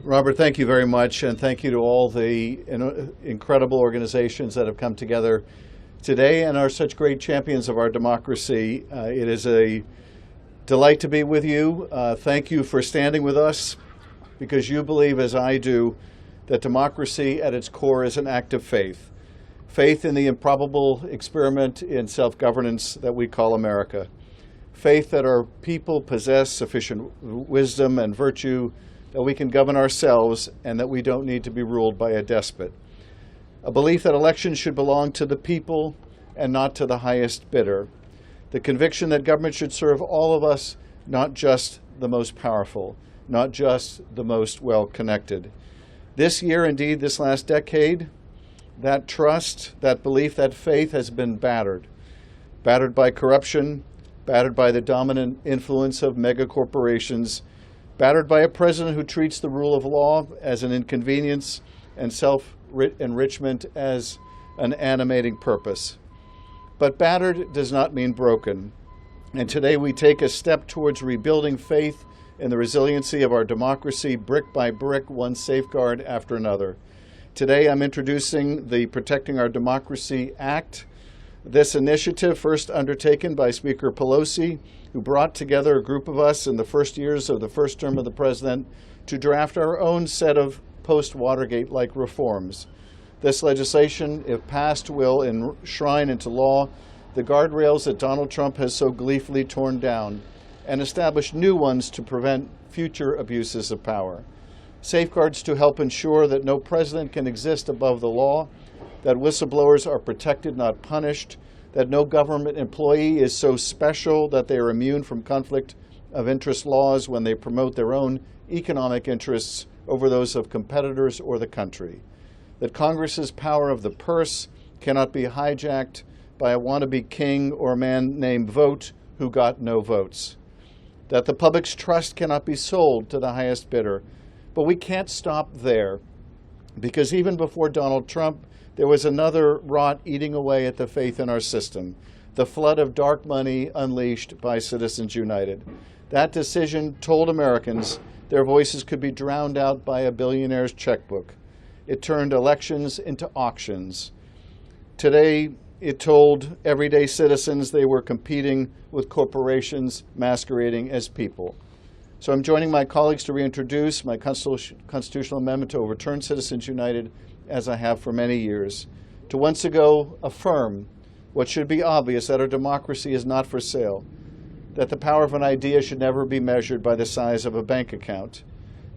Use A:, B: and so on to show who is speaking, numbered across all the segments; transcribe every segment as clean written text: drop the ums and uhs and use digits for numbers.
A: Robert, thank you very much, and thank you to all the incredible organizations that have come together today and are such great champions of our democracy. It is a delight to be with you. Thank you for standing with us, because you believe, as I do, that democracy at its core is an act of faith. Faith in the improbable experiment in self-governance that we call America. Faith that our people possess sufficient wisdom and virtue that we can govern ourselves and that we don't need to be ruled by a despot. A belief that elections should belong to the people and not to the highest bidder. The conviction that government should serve all of us, not just the most powerful, not just the most well-connected. This year, indeed, this last decade, that trust, that belief, that faith has been battered. Battered by corruption, battered by the dominant influence of megacorporations, battered by a president who treats the rule of law as an inconvenience and self-enrichment as an animating purpose. But battered does not mean broken. And today we take a step towards rebuilding faith in the resiliency of our democracy, brick by brick, one safeguard after another. Today I'm introducing the Protecting Our Democracy Act. This initiative, first undertaken by Speaker Pelosi, who brought together a group of us in the first years of the first term of the president to draft our own set of post-Watergate-like reforms. This legislation, if passed, will enshrine into law the guardrails that Donald Trump has so gleefully torn down and establish new ones to prevent future abuses of power. Safeguards to help ensure that no president can exist above the law, that whistleblowers are protected, not punished, that no government employee is so special that they are immune from conflict of interest laws when they promote their own economic interests over those of competitors or the country, that Congress's power of the purse cannot be hijacked by a wannabe king or a man named Vote who got no votes, that the public's trust cannot be sold to the highest bidder. But we can't stop there, because even before Donald Trump, there was another rot eating away at the faith in our system, the flood of dark money unleashed by Citizens United. That decision told Americans their voices could be drowned out by a billionaire's checkbook. It turned elections into auctions. Today, it told everyday citizens they were competing with corporations masquerading as people. So I'm joining my colleagues to reintroduce my constitutional amendment to overturn Citizens United, as I have for many years, to once ago affirm what should be obvious, that our democracy is not for sale, that the power of an idea should never be measured by the size of a bank account.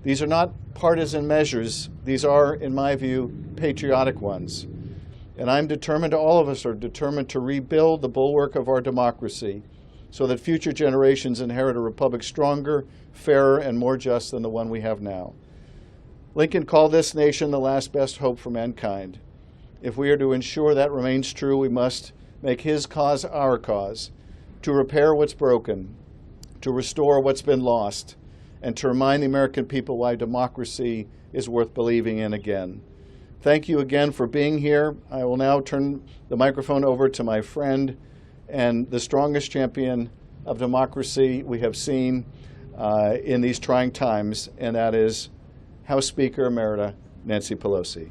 A: These are not partisan measures. These are, in my view, patriotic ones. And I'm determined, all of us are determined, to rebuild the bulwark of our democracy so that future generations inherit a republic stronger, fairer, and more just than the one we have now. Lincoln called this nation the last best hope for mankind. If we are to ensure that remains true, we must make his cause our cause, to repair what's broken, to restore what's been lost, and to remind the American people why democracy is worth believing in again. Thank you again for being here. I will now turn the microphone over to my friend and the strongest champion of democracy we have seen in these trying times, and that is House Speaker Emerita Nancy Pelosi.